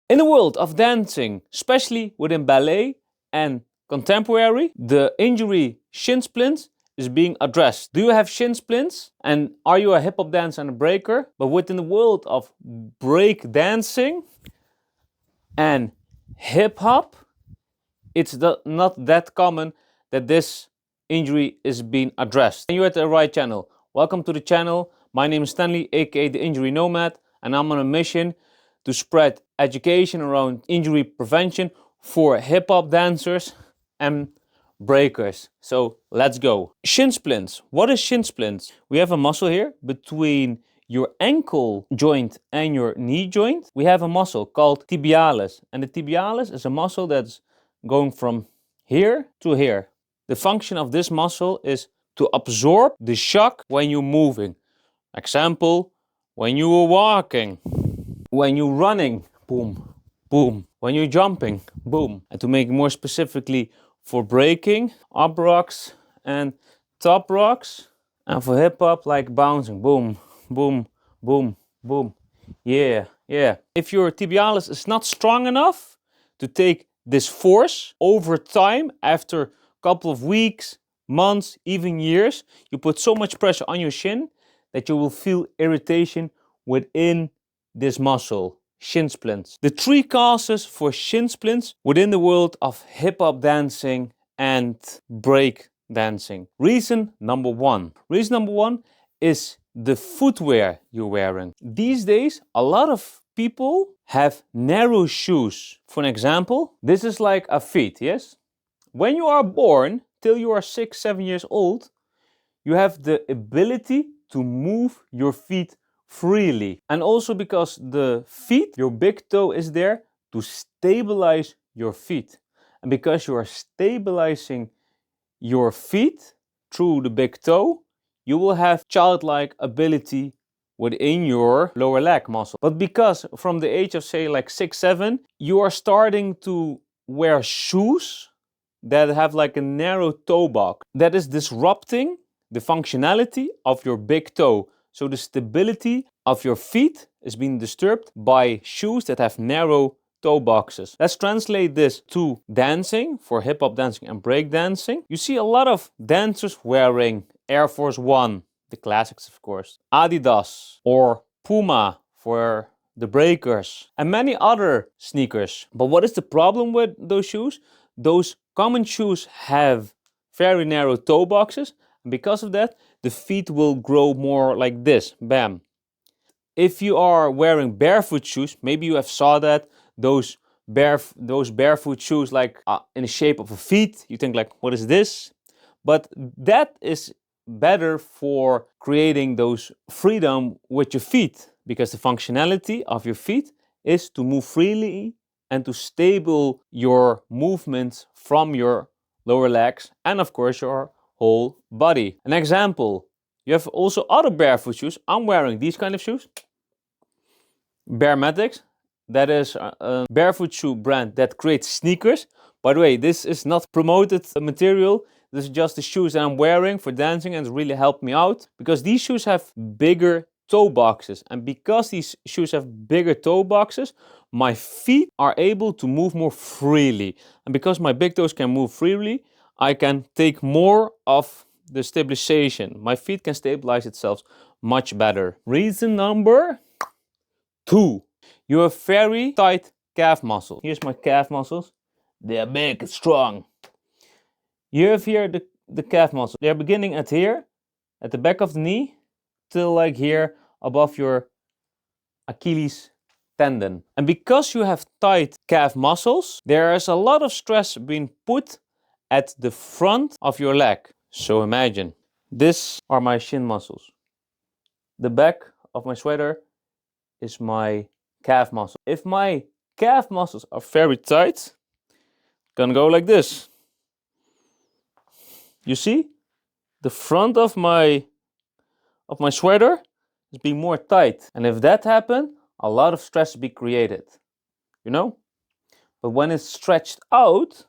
In the world of dancing, especially within ballet and contemporary, the injury shin splints is being addressed. Do you have shin splints? And are you a hip hop dancer and a breaker? But within the world of break dancing and hip hop, it's not that common that this injury is being addressed. And you're at the right channel. Welcome to the channel. My name is Stanley, aka the Injury Nomad, and I'm on a mission to spread education around injury prevention for hip hop dancers and breakers. So let's go. Shin splints. What is shin splints? We have a muscle here between your ankle joint and your knee joint. We have a muscle called tibialis, and the tibialis is a muscle that's going from here to here. The function of this muscle is to absorb the shock when you're moving. Example, when you are walking, when you're running, boom, boom. When you're jumping, boom. And to make more specifically for breaking, up rocks and top rocks. And for hip hop, like bouncing, boom, boom, boom, boom. Yeah, yeah. If your tibialis is not strong enough to take this force over time, after a couple of weeks, months, even years, you put so much pressure on your shin that you will feel irritation within this muscle, shin splints. The three causes for shin splints within the world of hip hop dancing and break dancing. Reason number one. Reason number one is the footwear you're wearing. These days, a lot of people have narrow shoes. For an example, this is like a feet, yes? When you are born, till you are 6, 7 years old, you have the ability to move your feet freely. And also because the feet, your big toe is there to stabilize your feet. And because you are stabilizing your feet through the big toe, you will have childlike ability within your lower leg muscle. But because from the age of say like 6, 7, you are starting to wear shoes that have like a narrow toe box, that is disrupting the functionality of your big toe. So the stability of your feet is being disturbed by shoes that have narrow toe boxes. Let's translate this to dancing, for hip hop dancing and break dancing. You see a lot of dancers wearing Air Force One, the classics of course, Adidas or Puma for the breakers, and many other sneakers. But what is the problem with those shoes? Those common shoes have very narrow toe boxes, and because of that, the feet will grow more like this, bam. If you are wearing barefoot shoes, maybe you have saw that, those barefoot shoes like in the shape of a feet, you think like, what is this? But that is better for creating those freedom with your feet, because the functionality of your feet is to move freely and to stable your movements from your lower legs and of course your whole body. An example, you have also other barefoot shoes. I'm wearing these kind of shoes, Barematics. That is a barefoot shoe brand that creates sneakers. By the way, this is not promoted material. This is just the shoes that I'm wearing for dancing, and it really helped me out because these shoes have bigger toe boxes, and because these shoes have bigger toe boxes, my feet are able to move more freely, and because my big toes can move freely, I can take more of the stabilization. My feet can stabilize itself much better. Reason number 2, you have very tight calf muscle. Here's my calf muscles. They are big and strong. You have here the calf muscle. They're beginning at here, at the back of the knee, till like here above your Achilles tendon. And because you have tight calf muscles, there is a lot of stress being put at the front of your leg. So imagine, these are my shin muscles. The back of my sweater is my calf muscle. If my calf muscles are very tight, gonna go like this. You see, the front of my sweater is being more tight, and if that happens, a lot of stress be created, you know. But when it's stretched out,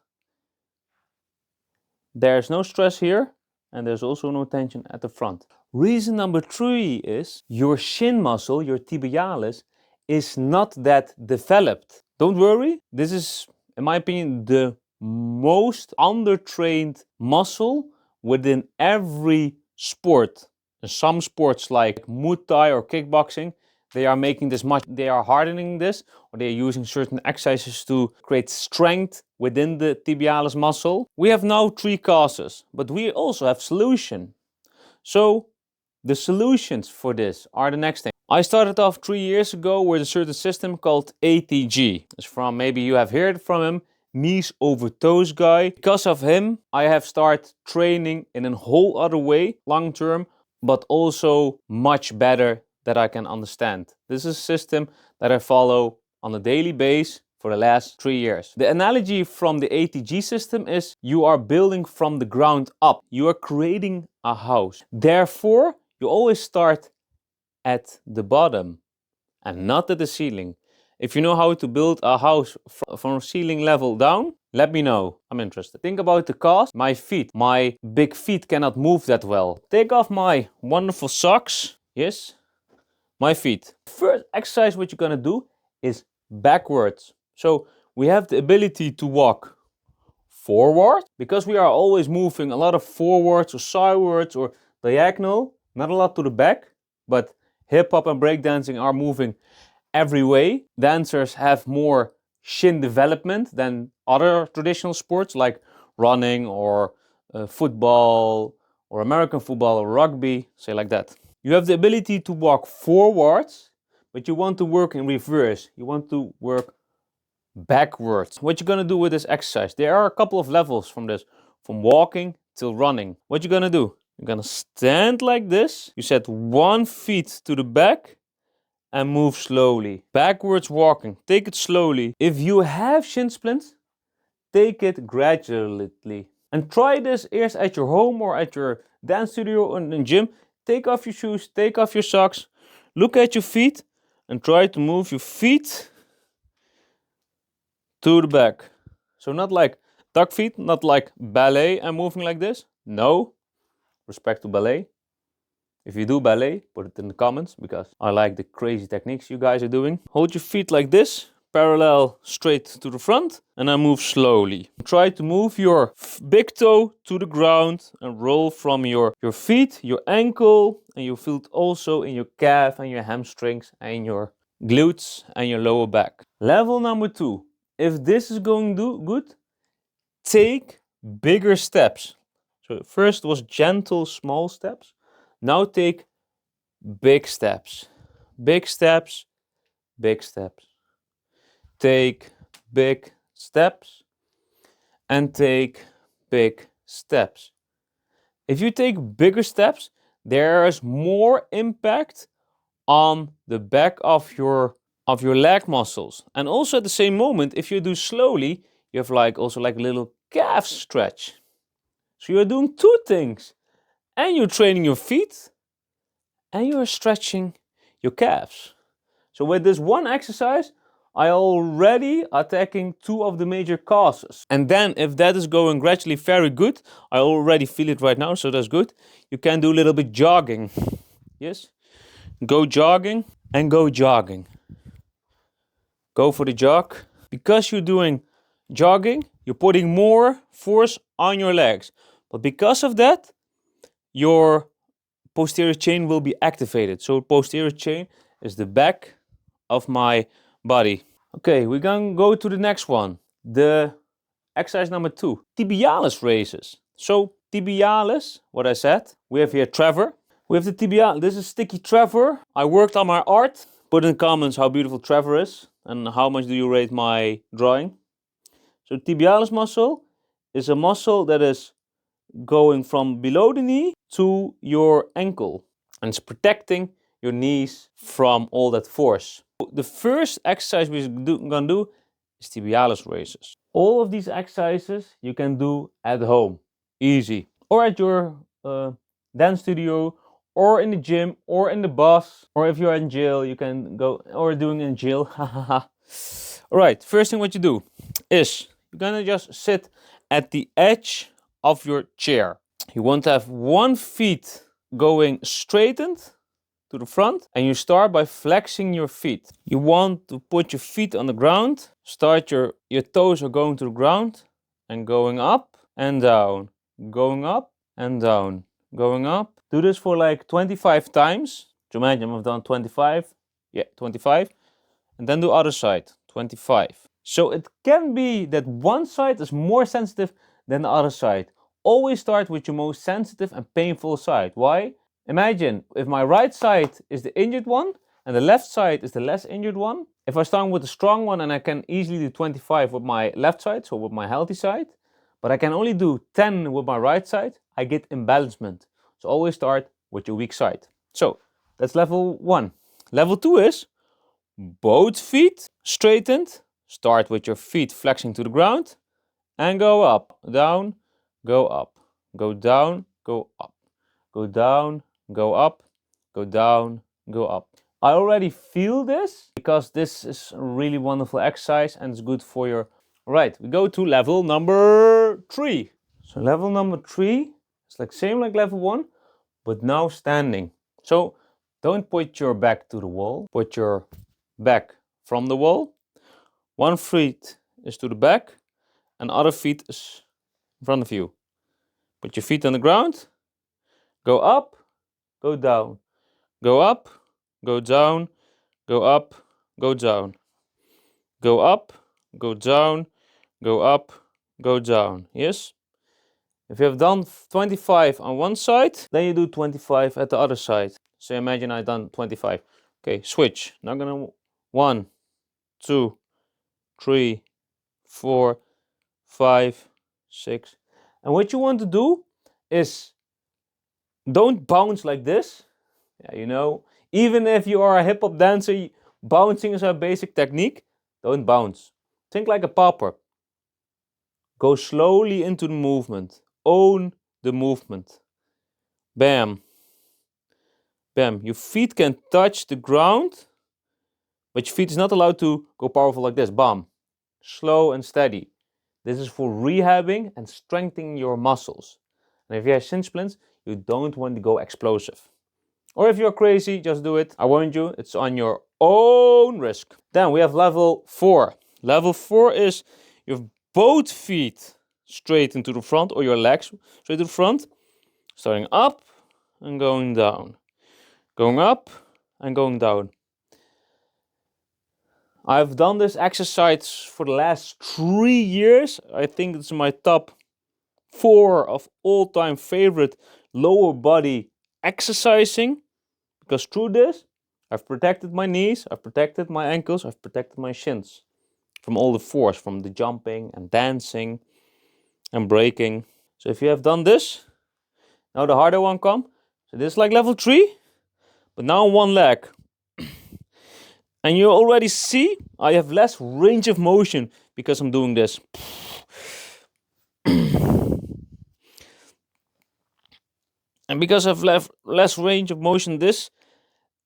there's no stress here, and there's also no tension at the front. Reason number 3 is your shin muscle, your tibialis, is not that developed. Don't worry, this is, in my opinion, the most undertrained muscle within every sport. In some sports like Muay Thai or kickboxing, they are making this much, they are hardening this, or they are using certain exercises to create strength within the tibialis muscle. We have now 3 causes, but we also have solution. So the solutions for this are the next thing. I started off 3 years ago with a certain system called ATG. It's from, maybe you have heard from him, knees over toes guy. Because of him, I have started training in a whole other way, long term, but also much better that I can understand. This is a system that I follow on a daily basis for the last 3 years. The analogy from the ATG system is you are building from the ground up. You are creating a house. Therefore, you always start at the bottom and not at the ceiling. If you know how to build a house from ceiling level down, let me know. I'm interested. Think about the cost. My feet. My big feet cannot move that well. Take off my wonderful socks. Yes. My feet. First exercise what you're gonna do is backwards. So we have the ability to walk forward because we are always moving a lot of forwards or sidewards or diagonal, not a lot to the back, but hip hop and breakdancing are moving every way. Dancers have more shin development than other traditional sports like running or football or American football or rugby, say like that. You have the ability to walk forwards, but you want to work in reverse. You want to work backwards. What you're gonna do with this exercise? There are a couple of levels from this, from walking till running. What you're gonna do? You're gonna stand like this. You set 1 foot to the back and move slowly. Backwards walking. Take it slowly. If you have shin splints, take it gradually. And try this eerst at your home or at your dance studio or in the gym. Take off your shoes, take off your socks, look at your feet and try to move your feet to the back. So not like duck feet, not like ballet and moving like this. No, respect to ballet. If you do ballet, put it in the comments because I like the crazy techniques you guys are doing. Hold your feet like this, parallel straight to the front, and then move slowly. Try to move your big toe to the ground and roll from your feet, your ankle, and you feel it also in your calf and your hamstrings and your glutes and your lower back. Level number 2. If this is going good, take bigger steps. So first was gentle, small steps. Now take big steps. Big steps, big steps. Take big steps and take big steps. If you take bigger steps, there is more impact on the back of your leg muscles. And also at the same moment, if you do slowly, you have also a little calf stretch. So you're doing 2 things. And you're training your feet and you're stretching your calves. So with this one exercise, I already attacking 2 of the major causes. And then if that is going gradually very good, I already feel it right now, so that's good. You can do a little bit jogging. Yes? Go jogging and go jogging. Go for the jog. Because you're doing jogging, you're putting more force on your legs. But because of that, your posterior chain will be activated. So posterior chain is the back of my body. Okay, we're gonna go to the next one. The exercise number 2, tibialis raises. So tibialis, what I said, we have here Trevor. We have the tibialis, this is Sticky Trevor. I worked on my art. Put in the comments how beautiful Trevor is and how much do you rate my drawing. So tibialis muscle is a muscle that is going from below the knee to your ankle and it's protecting your knees from all that force. The first exercise we're gonna do is tibialis raises. All of these exercises you can do at home, easy, or at your dance studio, or in the gym, or in the bus, or if you're in jail, you can go, or doing in jail. All right, first thing what you do is you're gonna just sit at the edge of your chair. You want to have 1 foot going straightened to the front, and you start by flexing your feet. You want to put your feet on the ground, start your toes are going to the ground, and going up and down, going up and down, going up. Do this for like 25 times. So imagine I've done 25, yeah, 25, and then do other side, 25. So it can be that one side is more sensitive than the other side. Always start with your most sensitive and painful side. Why? Imagine if my right side is the injured one and the left side is the less injured one. If I start with the strong one and I can easily do 25 with my left side, so with my healthy side, but I can only do 10 with my right side, I get imbalancement. So always start with your weak side. So that's level 1. Level 2 is both feet straightened. Start with your feet flexing to the ground and go up, down, go up, go down, go up, go down, go up, go down, go up. I already feel this because this is a really wonderful exercise and it's good for your... Right, we go to level number 3. So level number 3 is like same like level 1, but now standing. So don't put your back to the wall, put your back from the wall. One foot is to the back and other feet is in front of you. Put your feet on the ground, go up, go down, go up, go down, go up, go down, go up, go down, go up, go down. Yes? If you have done 25 on one side, then you do 25 at the other side. So imagine I've done 25. Okay, switch. Now I'm gonna 1, 2, 3, 4, 5, 6. And what you want to do is don't bounce like this. Yeah, you know, even if you are a hip hop dancer, bouncing is a basic technique. Don't bounce. Think like a popper. Go slowly into the movement. Own the movement. Bam. Bam. Your feet can touch the ground, but your feet is not allowed to go powerful like this. Bam. Slow and steady. This is for rehabbing and strengthening your muscles. And if you have shin splints, you don't want to go explosive. Or if you're crazy, just do it. I warned you, it's on your own risk. Then we have level 4. Level 4 is you have both feet straight into the front or your legs straight to the front. Starting up and going down. Going up and going down. I've done this exercise for the last 3 years. I think it's my top 4 of all-time favorite lower body exercising. Because through this, I've protected my knees, I've protected my ankles, I've protected my shins. From all the force, from the jumping and dancing and breaking. So if you have done this, now the harder one comes. So this is like level 3, but now on one leg. And you already see I have less range of motion because I'm doing this. And because I've less range of motion, this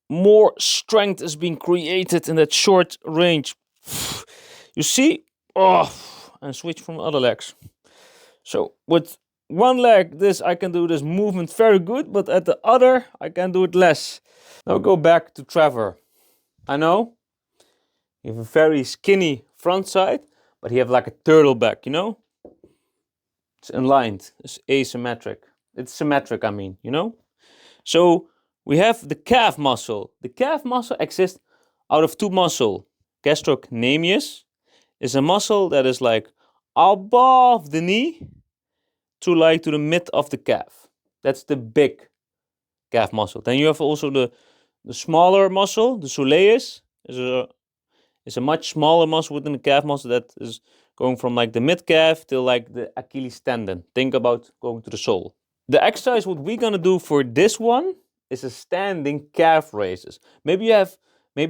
more strength is being created in that short range. You see? Oh, and switch from other legs. So with one leg, I can do this movement very good, but at the other, I can do it less. Now go back to Trevor. I know you have a very skinny front side, but you have like a turtle back, you know? It's inlined, it's asymmetric. It's symmetric, I mean, you know? So we have the calf muscle. The calf muscle exists out of 2 muscles. Gastrocnemius is a muscle that is like above the knee to like to the mid of the calf. That's the big calf muscle. Then you have also the smaller muscle, the soleus, is a much smaller muscle within the calf muscle that is going from like the mid calf till like the Achilles tendon. Think about going to the sole. The exercise what we're gonna do for this one is a standing calf raises. Maybe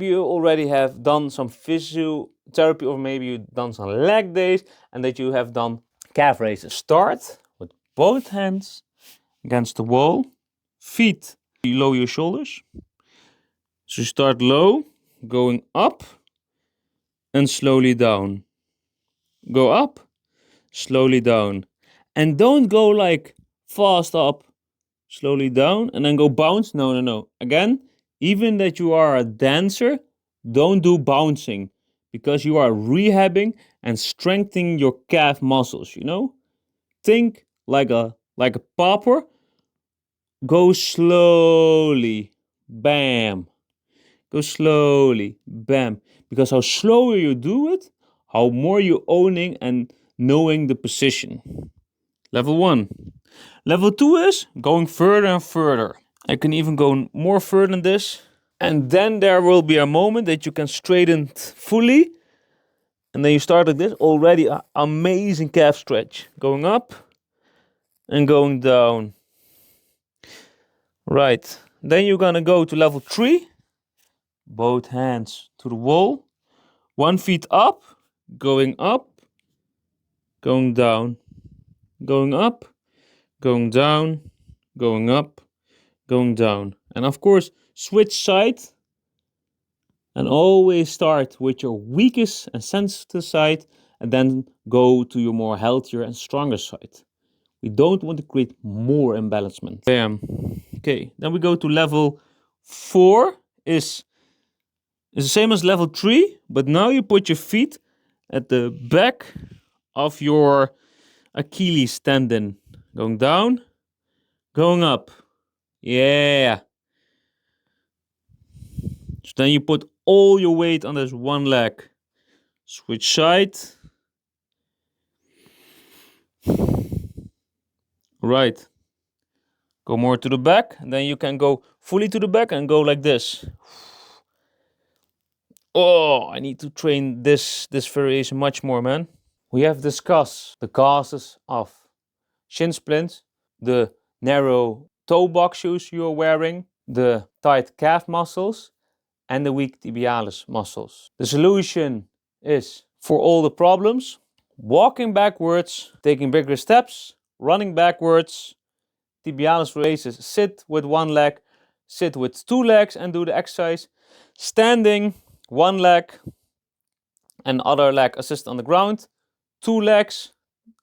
you already have done some physiotherapy, or maybe you've done some leg days and that you have done calf raises. Start with both hands against the wall, feet below your shoulders. So start low, going up and slowly down. Go up, slowly down. And don't go like fast up, slowly down, and then go bounce. No. Again, even that you are a dancer, don't do bouncing because you are rehabbing and strengthening your calf muscles, you know? Think like a popper. Go slowly. Bam. Go slowly. Bam. Because how slower you do it, how more you owning and knowing the position. Level 1. Level 2 is going further and further. I can even go more further than this. And then there will be a moment that you can straighten fully. And then you start like this. Already an amazing calf stretch. Going up and going down. Right. Then you're gonna go to level 3. Both hands to the wall. 1 foot up. Going up. Going down. Going up. Going down. Going up. Going down. And of course, switch side. And always start with your weakest and sensitive side. And then go to your more healthier and stronger side. We don't want to create more imbalancement. Bam. Okay, then we go to level 4. Is the same as level 3, but now you put your feet at the back of your Achilles tendon. Going down, going up. Yeah. So then you put all your weight on this one leg. Switch side. Right. Go more to the back, and then you can go fully to the back and go like this. Oh, I need to train this variation much more, man. We have discussed the causes of shin splints, the narrow toe box shoes you are wearing, the tight calf muscles, and the weak tibialis muscles. The solution is for all the problems: walking backwards, taking bigger steps, running backwards, tibialis raises, sit with one leg, sit with 2 legs and do the exercise, standing, 1 leg and other leg assist on the ground, 2 legs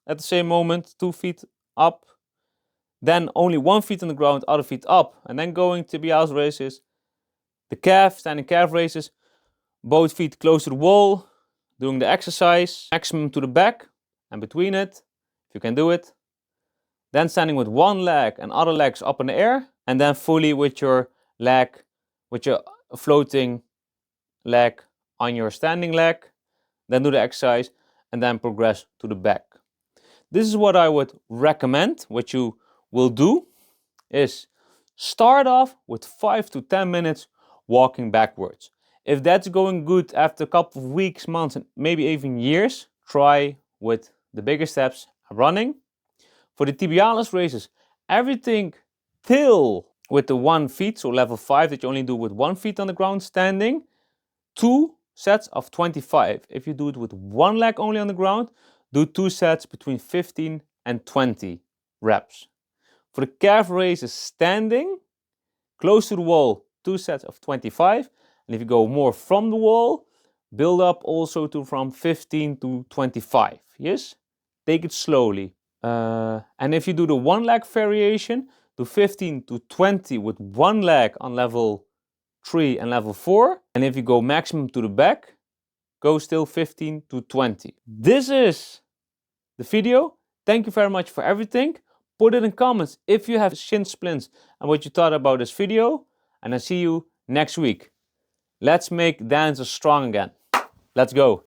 at the same moment, 2 feet up, then only 1 foot on the ground, other feet up, and then going tibialis raises, the calf, standing calf raises, both feet close to the wall, doing the exercise, maximum to the back and between it, if you can do it. Then standing with 1 leg and other legs up in the air, and then fully with your leg, with your floating leg on your standing leg, then do the exercise, and then progress to the back. This is what I would recommend. What you will do is start off with 5 to 10 minutes walking backwards. If that's going good after a couple of weeks, months, and maybe even years, try with the bigger steps running. For the tibialis raises, everything till with the 1 foot, so level 5 that you only do with 1 foot on the ground standing, 2 sets of 25. If you do it with 1 leg only on the ground, do 2 sets between 15 and 20 reps. For the calf raises standing, close to the wall, 2 sets of 25. And if you go more from the wall, build up also to from 15 to 25. Yes? Take it slowly. And if you do the 1 leg variation, do 15 to 20 with 1 leg on level 3 and level 4. And if you go maximum to the back, go still 15 to 20. This is the video. Thank you very much for everything. Put it in comments if you have shin splints and what you thought about this video. And I see you next week. Let's make dancers strong again. Let's go.